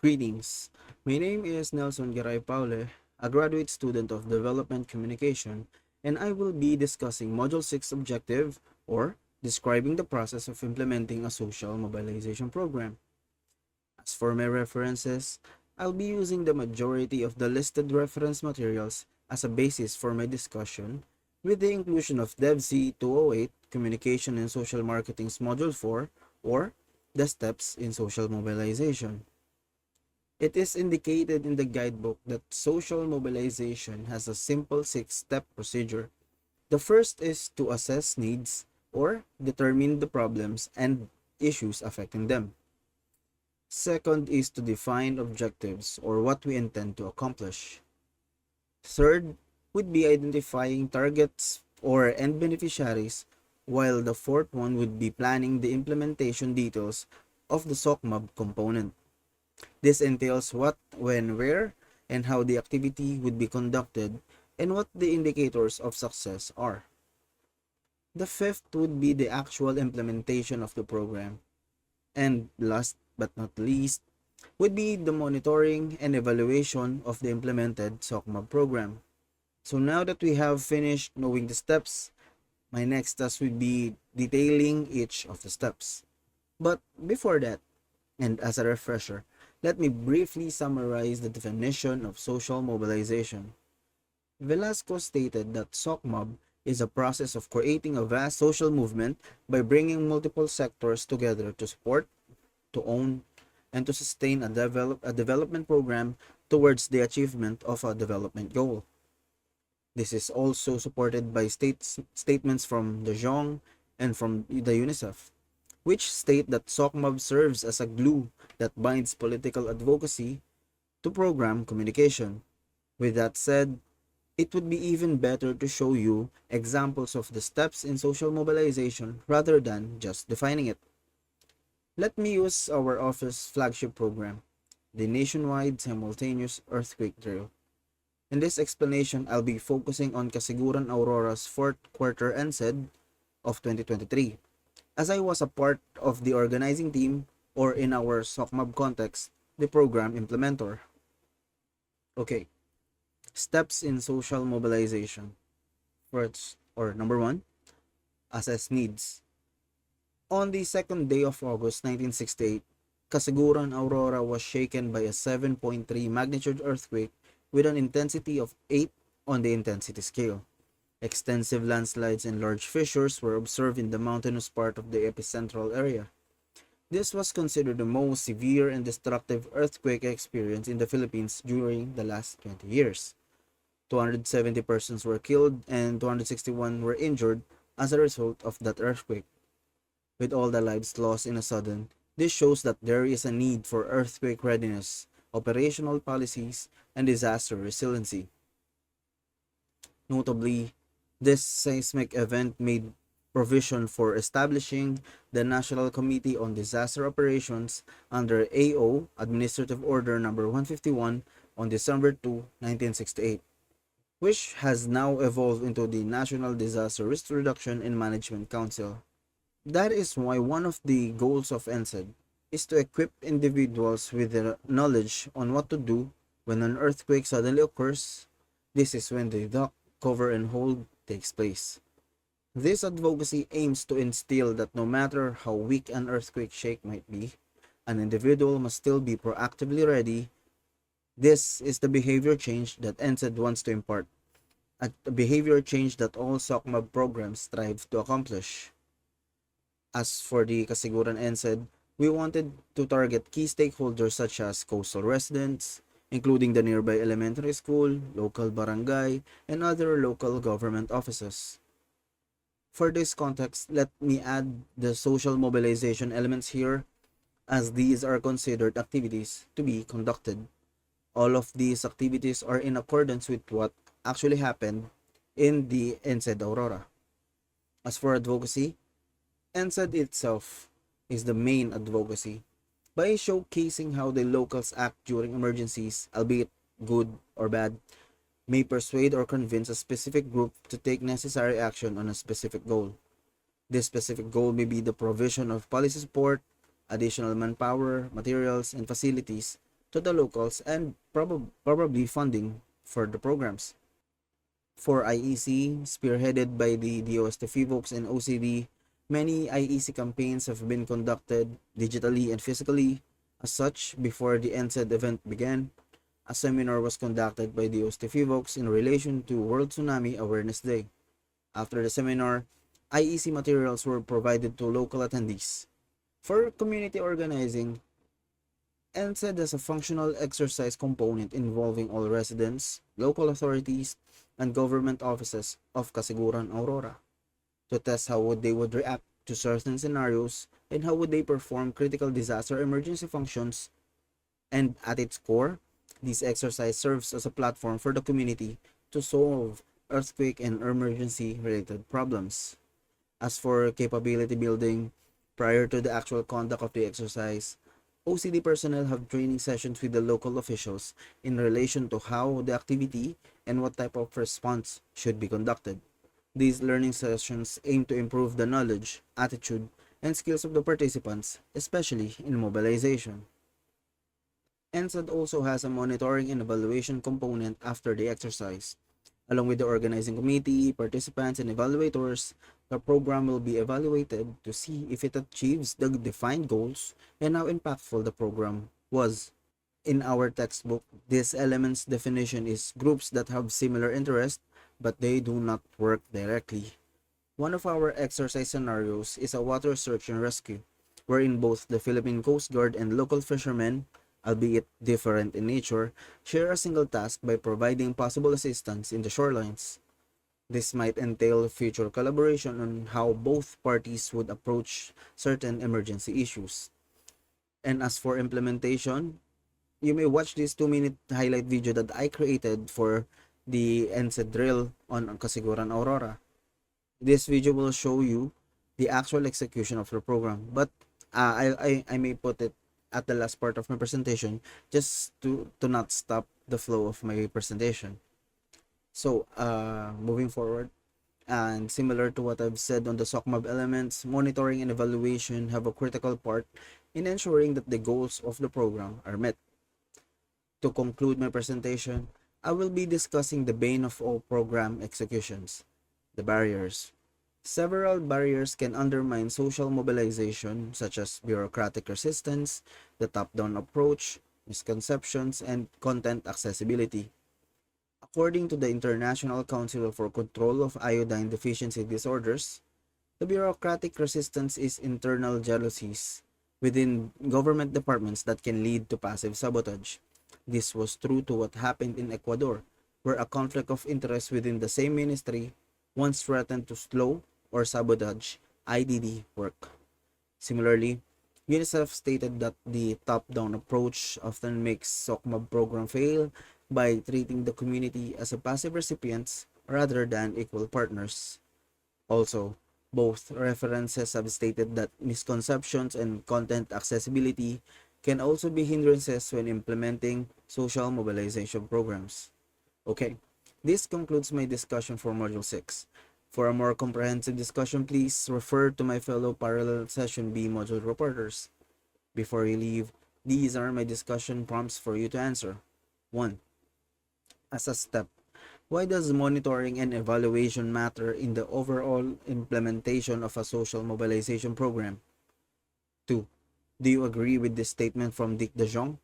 Greetings. My name is Nelson Garay Paule, a graduate student of Development Communication, and I will be discussing Module 6 objective or describing the process of implementing a social mobilization program. As for my references, I'll be using the majority of the listed reference materials as a basis for my discussion, with the inclusion of DEVC 208 Communication and Social Marketing's Module 4 or the steps in social mobilization. It is indicated in the guidebook that social mobilization has a simple 6-step procedure. The first is to assess needs or determine the problems and issues affecting them. Second is to define objectives or what we intend to accomplish. Third would be identifying targets or end beneficiaries, while the fourth one would be planning the implementation details of the SOCMOB component. This entails what, when, where, and how the activity would be conducted and what the indicators of success are. The fifth would be the actual implementation of the program. And last but not least, would be the monitoring and evaluation of the implemented SOCMA program. So now that we have finished knowing the steps, my next task would be detailing each of the steps. But before that, and as a refresher, let me briefly summarize the definition of social mobilization. Velasco stated that SOCMOB is a process of creating a vast social movement by bringing multiple sectors together to support, to own, and to sustain a development program towards the achievement of a development goal. This is also supported by statements from De Jong and from the UNICEF, which state that SOCMOB serves as a glue that binds political advocacy to program communication. With that said, it would be even better to show you examples of the steps in social mobilization rather than just defining it. Let me use our office flagship program, the Nationwide Simultaneous Earthquake Drill. In this explanation, I'll be focusing on Kasiguran Aurora's fourth quarter NSED of 2023, as I was a part of the organizing team, or in our SOCMOB context, the program implementer. Okay, steps in social mobilization. First, or number one, assess needs. On the second day of August 1968, Kasiguran Aurora was shaken by a 7.3 magnitude earthquake with an intensity of 8 on the intensity scale. Extensive landslides and large fissures were observed in the mountainous part of the epicentral area. This was considered the most severe and destructive earthquake experience in the Philippines during the last 20 years. 270 persons were killed and 261 were injured as a result of that earthquake. With all the lives lost in a sudden, this shows that there is a need for earthquake readiness, operational policies, and disaster resiliency. Notably, this seismic event made provision for establishing the National Committee on Disaster Operations under AO Administrative Order Number 151 on December 2, 1968, which has now evolved into the National Disaster Risk Reduction and Management Council. That is why one of the goals of NSED is to equip individuals with the knowledge on what to do when an earthquake suddenly occurs. This is when the duck, cover, and hold takes place. This advocacy aims to instill that no matter how weak an earthquake shake might be, an individual must still be proactively ready. This is the behavior change that NSED wants to impart, a behavior change that all SOCMAB programs strive to accomplish. As for the Kasiguran NSED, we wanted to target key stakeholders such as coastal residents, including the nearby elementary school, local barangay, and other local government offices. For this context, let me add the social mobilization elements here, as these are considered activities to be conducted. All of these activities are in accordance with what actually happened in the NSED Aurora. As for advocacy, NSED itself is the main advocacy by showcasing how the locals act during emergencies, albeit good or bad, may persuade or convince a specific group to take necessary action on a specific goal. This specific goal may be the provision of policy support, additional manpower, materials, and facilities to the locals and probably funding for the programs. For IEC, spearheaded by the DOSTFE folks and OCD, many IEC campaigns have been conducted digitally and physically. As such, before the NSED event began, a seminar was conducted by DOSTFE folks in relation to World Tsunami Awareness Day. After the seminar, IEC materials were provided to local attendees. For community organizing, NSED has a functional exercise component involving all residents, local authorities, and government offices of Kasiguran, Aurora to test how they would react to certain scenarios and how would they perform critical disaster emergency functions. And at its core, this exercise serves as a platform for the community to solve earthquake and emergency related problems. As for capability building, prior to the actual conduct of the exercise, OCD personnel have training sessions with the local officials in relation to how the activity and what type of response should be conducted. These learning sessions aim to improve the knowledge, attitude, and skills of the participants, especially in mobilization. NSAD also has a monitoring and evaluation component after the exercise. Along with the organizing committee, participants, and evaluators, the program will be evaluated to see if it achieves the defined goals and how impactful the program was. In our textbook, this element's definition is groups that have similar interests but they do not work directly. One of our exercise scenarios is a water search and rescue, wherein both the Philippine Coast Guard and local fishermen, albeit different in nature, share a single task by providing possible assistance in the shorelines. This might entail future collaboration on how both parties would approach certain emergency issues. And as for implementation, you may watch this 2-minute highlight video that I created for the NSED drill on Kasiguran, Aurora. This video will show you the actual execution of the program, but I may put it at the last part of my presentation just to not stop the flow of my presentation. So, moving forward, and similar to what I've said on the SOCMAB elements, monitoring and evaluation have a critical part in ensuring that the goals of the program are met. To conclude my presentation, I will be discussing the bane of all program executions, the barriers. Several barriers can undermine social mobilization, such as bureaucratic resistance, the top-down approach, misconceptions, and content accessibility. According to the International Council for Control of Iodine Deficiency Disorders, the bureaucratic resistance is internal jealousies within government departments that can lead to passive sabotage. This was true to what happened in Ecuador, where a conflict of interest within the same ministry once threatened to slow or sabotage IDD work. Similarly, UNICEF stated that the top-down approach often makes SOCMAB program fail by treating the community as a passive recipients rather than equal partners. Also, both references have stated that misconceptions and content accessibility can also be hindrances when implementing social mobilization programs. Okay, this concludes my discussion for Module 6. For a more comprehensive discussion, please refer to my fellow Parallel Session B module reporters. Before you leave, these are my discussion prompts for you to answer. 1. As a step, why does monitoring and evaluation matter in the overall implementation of a social mobilization program? 2. Do you agree with this statement from Dick de Jong?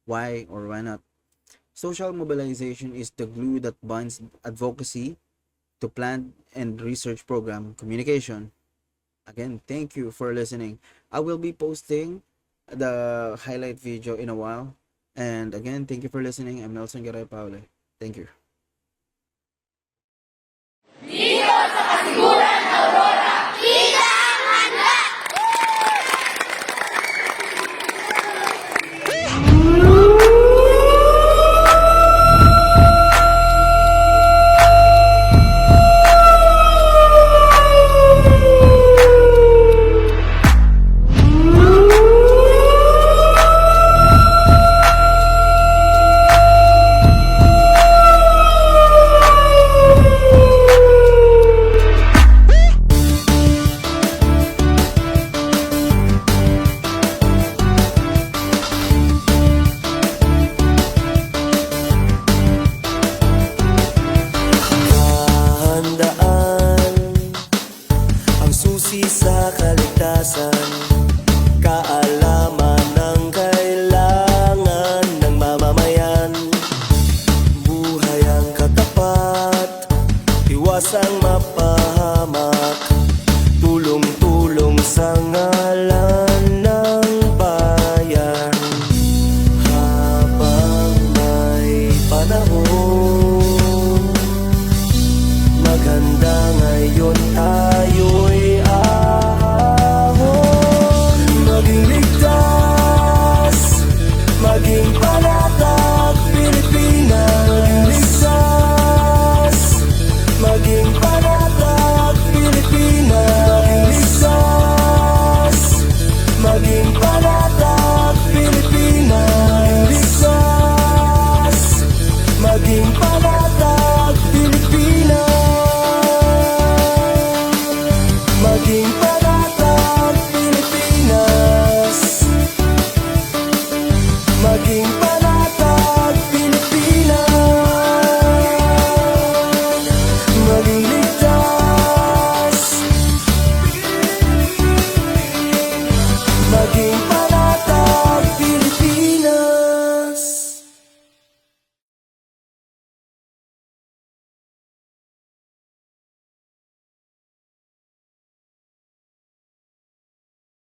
Why or why not? Social mobilization is the glue that binds advocacy to planned and research program communication. Again, thank you for listening. I will be posting the highlight video in a while. And again, thank you for listening. I'm Nelson Garay Paule. Thank you.